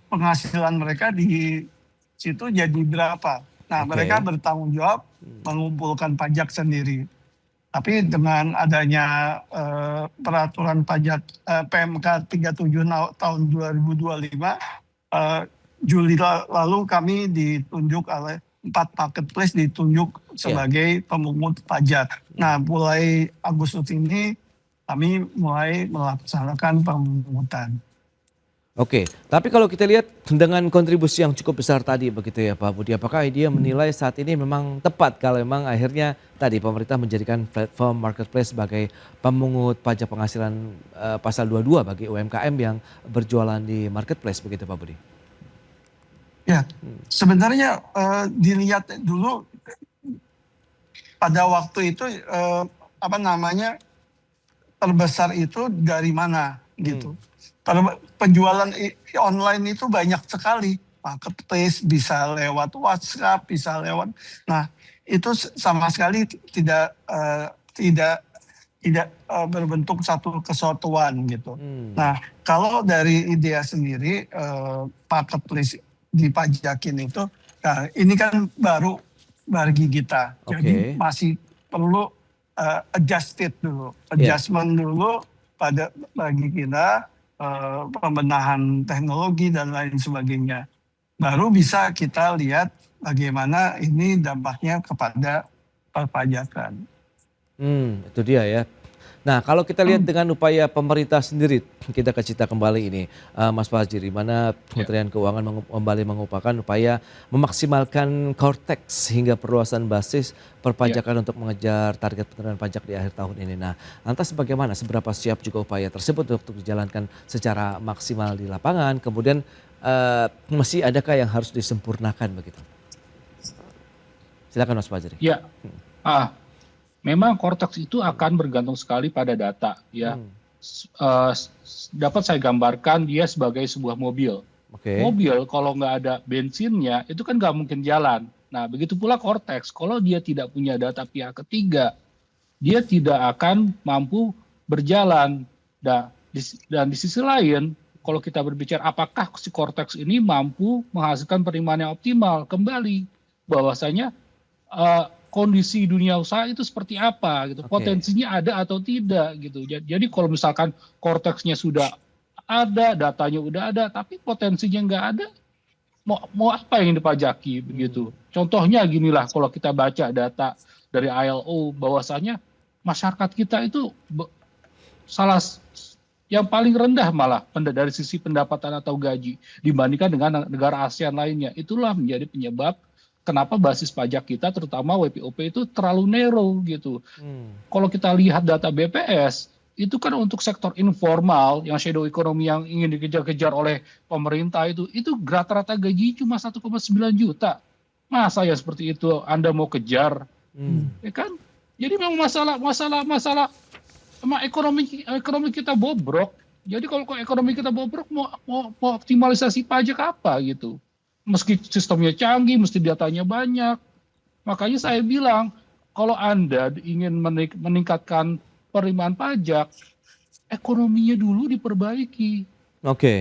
penghasilan mereka di situ jadi berapa. Nah mereka bertanggung jawab mengumpulkan pajak sendiri. Tapi dengan adanya peraturan pajak PMK 37 tahun 2025, Juli lalu kami ditunjuk oleh 4 marketplace ditunjuk sebagai pemungut pajak. Nah, mulai Agustus ini kami mulai melaksanakan pemungutan. Oke, tapi kalau kita lihat dengan kontribusi yang cukup besar tadi begitu ya Pak Budi, apakah dia menilai saat ini memang tepat kalau memang akhirnya tadi pemerintah menjadikan platform marketplace sebagai pemungut pajak penghasilan pasal 22 bagi UMKM yang berjualan di marketplace begitu Pak Budi? Ya, sebenarnya dilihat dulu pada waktu itu terbesar itu dari mana gitu. Kalau penjualan online itu banyak sekali, marketplace bisa lewat WhatsApp, bisa lewat. Nah, itu sama sekali tidak berbentuk satu kesatuan gitu. Nah, kalau dari IDEA sendiri marketplace dipajakin itu, nah ini kan baru bagi kita, jadi masih perlu adjustment dulu bagi kita, pembenahan teknologi dan lain sebagainya. Baru bisa kita lihat bagaimana ini dampaknya kepada perpajakan. Itu dia ya. Nah, kalau kita lihat dengan upaya pemerintah sendiri, kita ke cita kembali ini, Mas Fajri, mana Kementerian Keuangan kembali mengupayakan upaya memaksimalkan Cortex hingga perluasan basis perpajakan untuk mengejar target penerimaan pajak di akhir tahun ini. Nah, lantas bagaimana, seberapa siap juga upaya tersebut untuk dijalankan secara maksimal di lapangan, kemudian masih adakah yang harus disempurnakan begitu? Silakan Mas Fajri. Ya, memang Cortex itu akan bergantung sekali pada data ya. Dapat saya gambarkan dia sebagai sebuah mobil. Mobil kalau nggak ada bensinnya itu kan nggak mungkin jalan. Nah begitu pula Cortex, kalau dia tidak punya data pihak ketiga, dia tidak akan mampu berjalan. Dan di sisi lain, kalau kita berbicara apakah si Cortex ini mampu menghasilkan penerimaan yang optimal, kembali bahwasanya kondisi dunia usaha itu seperti apa gitu, potensinya ada atau tidak gitu. Jadi kalau misalkan Cortex-nya sudah ada, datanya udah ada, tapi potensinya nggak ada, mau apa yang dipajaki begitu. Contohnya ginilah, kalau kita baca data dari ILO bahwasanya masyarakat kita itu salah yang paling rendah malah dari sisi pendapatan atau gaji dibandingkan dengan negara ASEAN lainnya. Itulah menjadi penyebab kenapa basis pajak kita terutama WPOP itu terlalu narrow gitu. Kalau kita lihat data BPS, itu kan untuk sektor informal yang shadow economy yang ingin dikejar-kejar oleh pemerintah itu rata-rata gaji cuma 1,9 juta. Masa ya seperti itu Anda mau kejar? Ya kan? Jadi memang masalah emang ekonomi kita bobrok. Jadi kalau ekonomi kita bobrok mau optimalisasi pajak apa gitu? Meski sistemnya canggih, mesti datanya banyak. Makanya saya bilang, kalau Anda ingin meningkatkan penerimaan pajak, ekonominya dulu diperbaiki.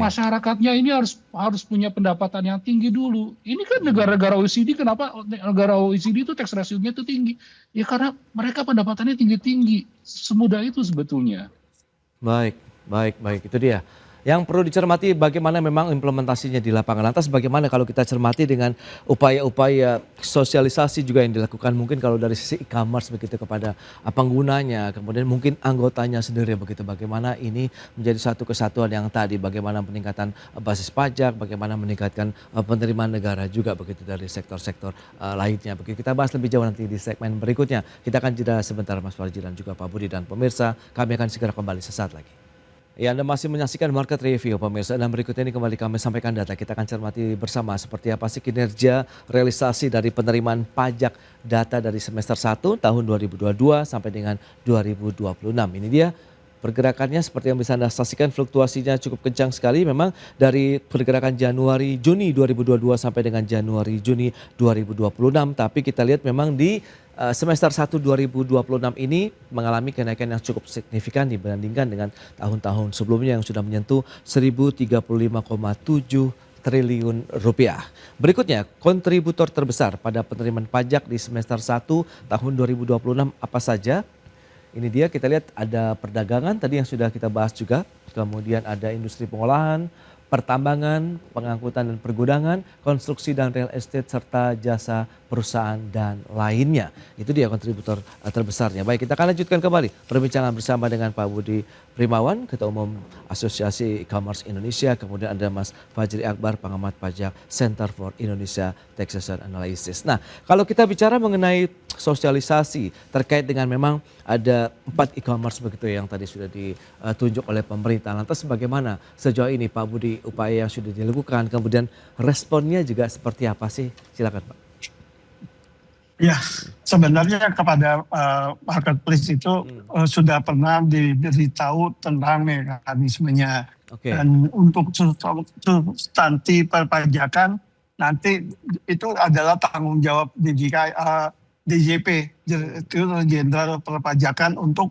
Masyarakatnya ini harus punya pendapatan yang tinggi dulu. Ini kan negara-negara OECD, kenapa negara OECD itu tax ratio-nya itu tinggi? Ya karena mereka pendapatannya tinggi-tinggi. Semudah itu sebetulnya. Baik, itu dia. Yang perlu dicermati bagaimana memang implementasinya di lapangan. Lantas bagaimana kalau kita cermati dengan upaya-upaya sosialisasi juga yang dilakukan mungkin kalau dari sisi e-commerce begitu kepada penggunanya, kemudian mungkin anggotanya sendiri begitu. Bagaimana ini menjadi satu kesatuan yang tadi, bagaimana peningkatan basis pajak, bagaimana meningkatkan penerimaan negara juga begitu dari sektor-sektor lainnya. Begitu kita bahas lebih jauh nanti di segmen berikutnya. Kita akan jeda sebentar Mas Fajri dan juga Pak Budi, dan pemirsa kami akan segera kembali sesaat lagi. Ya, Anda masih menyaksikan Market Review pemirsa, dan berikutnya ini kembali kami sampaikan data. Kita akan cermati bersama seperti apa sih kinerja realisasi dari penerimaan pajak data dari semester 1 tahun 2022 sampai dengan 2026. Ini dia pergerakannya seperti yang bisa Anda saksikan, fluktuasinya cukup kencang sekali memang dari pergerakan Januari-Juni 2022 sampai dengan Januari-Juni 2026. Tapi kita lihat memang di semester 1 2026 ini mengalami kenaikan yang cukup signifikan dibandingkan dengan tahun-tahun sebelumnya yang sudah menyentuh 1.035,7 triliun rupiah. Berikutnya, kontributor terbesar pada penerimaan pajak di semester 1 tahun 2026 apa saja? Ini dia, kita lihat ada perdagangan tadi yang sudah kita bahas juga, kemudian ada industri pengolahan, pertambangan, pengangkutan dan pergudangan, konstruksi dan real estate, serta jasa perusahaan dan lainnya. Itu dia kontributor terbesarnya. Baik, kita akan lanjutkan kembali perbincangan bersama dengan Pak Budi Primawan, Ketua Umum Asosiasi E-Commerce Indonesia, kemudian ada Mas Fajri Akbar, pengamat pajak Center for Indonesia Taxation Analysis. Nah, kalau kita bicara mengenai sosialisasi terkait dengan memang ada 4 e-commerce begitu yang tadi sudah ditunjuk oleh pemerintah. Lantas bagaimana sejauh ini Pak Budi upaya yang sudah dilakukan, kemudian responnya juga seperti apa sih? Silakan Pak. Ya, sebenarnya kepada marketplace itu sudah pernah diberitahu tentang mekanismenya. Dan untuk substansi perpajakan nanti itu adalah tanggung jawab DJP, Direktur Jenderal Perpajakan, untuk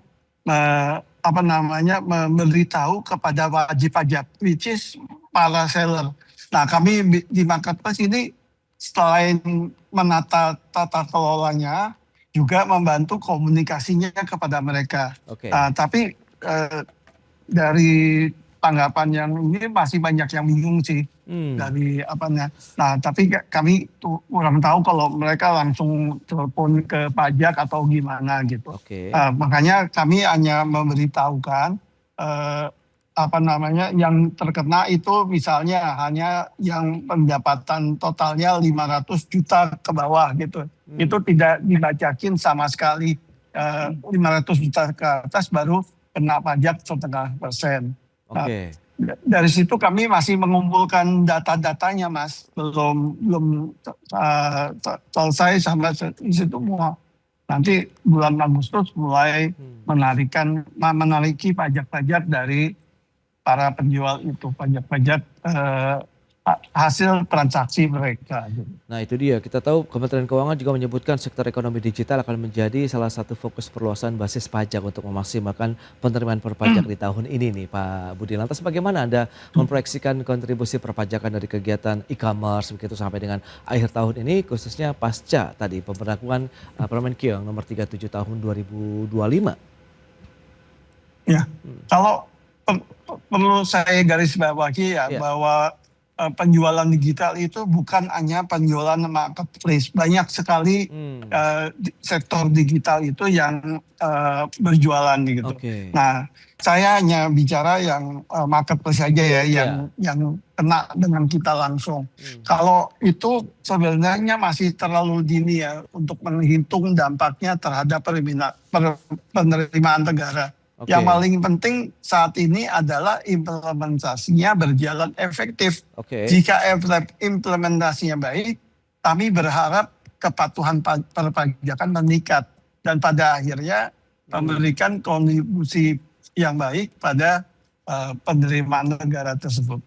memberitahu kepada wajib pajak, which is para seller. Nah, kami di marketplace ini selain menata tata kelolanya, juga membantu komunikasinya kepada mereka. Tapi dari tanggapan yang ini masih banyak yang bingung sih dari apanya. Nah, tapi kami kurang tahu kalau mereka langsung telepon ke pajak atau gimana gitu. Makanya kami hanya memberitahukan yang terkena itu misalnya hanya yang pendapatan totalnya 500 juta ke bawah gitu. Itu tidak dibacakin sama sekali. 500 juta ke atas baru kena pajak 0,5%. Dari situ kami masih mengumpulkan data-datanya, Mas. Belum selesai sampai di situ semua. Nanti bulan Agustus mulai menariki pajak-pajak dari para penjual itu, pajak-pajak hasil transaksi mereka. Nah itu dia, kita tahu Kementerian Keuangan juga menyebutkan sektor ekonomi digital akan menjadi salah satu fokus perluasan basis pajak untuk memaksimalkan penerimaan perpajak di tahun ini nih Pak Budi. Lantas bagaimana Anda memproyeksikan kontribusi perpajakan dari kegiatan e-commerce begitu sampai dengan akhir tahun ini, khususnya pasca tadi pemberlakuan Permen Kiong nomor 37 tahun 2025? Ya, kalau perlu saya garis bawahi bahwa penjualan digital itu bukan hanya penjualan marketplace. Banyak sekali sektor digital itu yang berjualan gitu. Nah, saya hanya bicara yang marketplace saja ya, yang kena dengan kita langsung. Kalau itu sebenarnya masih terlalu dini ya untuk menghitung dampaknya terhadap penerimaan negara. Yang paling penting saat ini adalah implementasinya berjalan efektif. Jika implementasinya baik, kami berharap kepatuhan perpajakan meningkat dan pada akhirnya memberikan kontribusi yang baik pada penerimaan negara tersebut.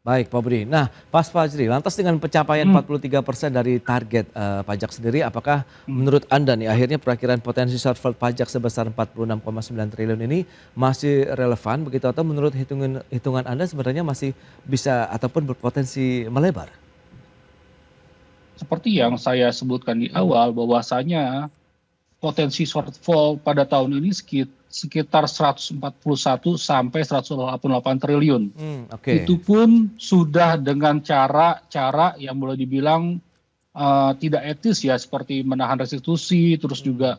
Baik Pak Budi. Nah Pak Fajri, lantas dengan pencapaian 43% dari target pajak sendiri, apakah menurut Anda nih akhirnya perakhiran potensi shortfall pajak sebesar 46,9 triliun ini masih relevan begitu, atau menurut hitungan Anda sebenarnya masih bisa ataupun berpotensi melebar? Seperti yang saya sebutkan di awal, bahwasanya potensi shortfall pada tahun ini sekitar 141 sampai 188 triliun. Itu pun sudah dengan cara yang boleh dibilang tidak etis ya, seperti menahan restitusi, terus juga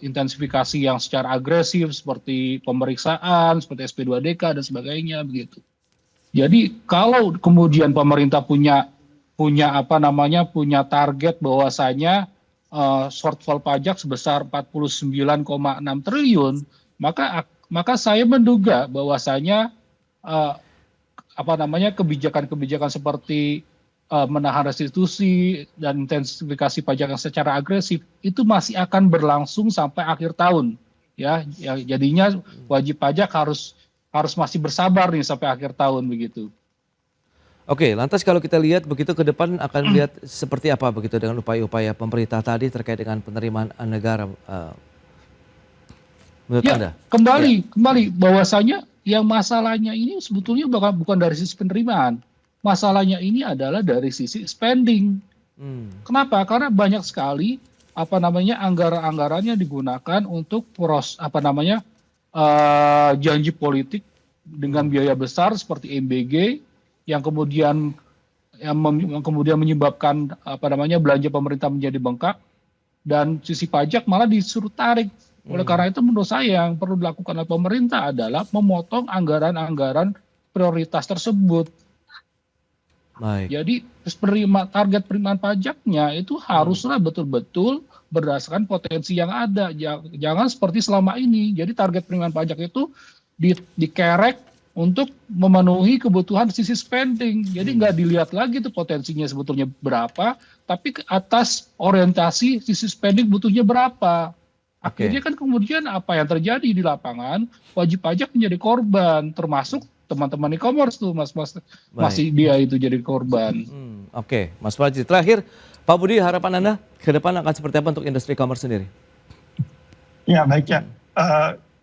intensifikasi yang secara agresif seperti pemeriksaan, seperti SP2DK dan sebagainya begitu. Jadi kalau kemudian pemerintah punya target bahwasanya shortfall pajak sebesar 49,6 triliun, maka saya menduga bahwasanya kebijakan-kebijakan seperti menahan restitusi dan intensifikasi pajak yang secara agresif itu masih akan berlangsung sampai akhir tahun ya. Jadinya wajib pajak harus masih bersabar nih sampai akhir tahun begitu. Oke, lantas kalau kita lihat begitu ke depan akan lihat seperti apa begitu dengan upaya-upaya pemerintah tadi terkait dengan penerimaan negara menurut Anda? Kembali bahwasanya yang masalahnya ini sebetulnya bukan dari sisi penerimaan. Masalahnya ini adalah dari sisi spending. Kenapa? Karena banyak sekali anggaran-anggarannya digunakan untuk janji politik dengan biaya besar seperti MBG, yang kemudian menyebabkan belanja pemerintah menjadi bengkak, dan sisi pajak malah disuruh tarik. Oleh karena itu menurut saya yang perlu dilakukan oleh pemerintah adalah memotong anggaran-anggaran prioritas tersebut. Baik. Jadi target penerimaan pajaknya itu haruslah betul-betul berdasarkan potensi yang ada. Jangan seperti selama ini. Jadi target penerimaan pajak itu dikerek untuk memenuhi kebutuhan sisi spending. Jadi nggak dilihat lagi tuh potensinya sebetulnya berapa, tapi ke atas orientasi sisi spending butuhnya berapa. Akhirnya kan kemudian apa yang terjadi di lapangan, wajib pajak menjadi korban, termasuk teman-teman e-commerce tuh masih dia itu jadi korban. Oke, Mas Fajri. Terakhir, Pak Budi, harapan Anda ke depan akan seperti apa untuk industri e-commerce sendiri? Ya baik ya.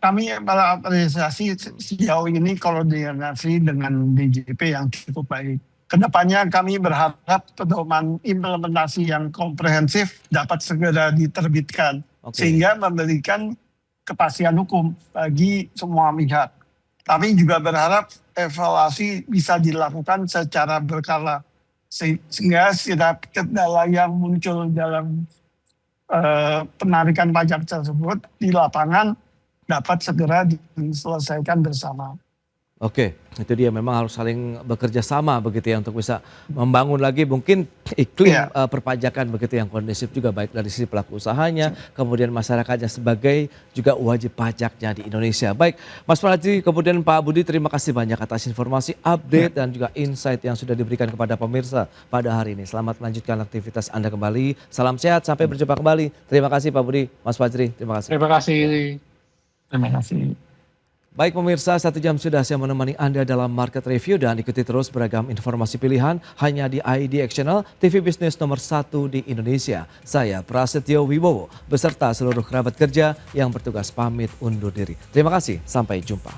Kami apresiasi sejauh ini koordinasi dengan DJP yang cukup baik. Kedepannya kami berharap pedoman implementasi yang komprehensif dapat segera diterbitkan sehingga memberikan kepastian hukum bagi semua pihak. Kami juga berharap evaluasi bisa dilakukan secara berkala sehingga setiap kendala yang muncul dalam penarikan pajak tersebut di lapangan dapat segera diselesaikan bersama. Oke, itu dia, memang harus saling bekerja sama begitu ya untuk bisa membangun lagi mungkin iklim perpajakan begitu yang kondusif juga, baik dari sisi pelaku usahanya, kemudian masyarakatnya sebagai juga wajib pajaknya di Indonesia. Baik, Mas Fajri, kemudian Pak Budi, terima kasih banyak atas informasi, update dan juga insight yang sudah diberikan kepada pemirsa pada hari ini. Selamat melanjutkan aktivitas Anda kembali. Salam sehat, sampai berjumpa kembali. Terima kasih Pak Budi, Mas Fajri, terima kasih. Terima kasih. Terima kasih. Baik pemirsa, 1 jam sudah saya menemani Anda dalam Market Review, dan ikuti terus beragam informasi pilihan hanya di IDX Channel, TV bisnis nomor 1 di Indonesia. Saya Prasetyo Wibowo beserta seluruh kerabat kerja yang bertugas pamit undur diri. Terima kasih, sampai jumpa.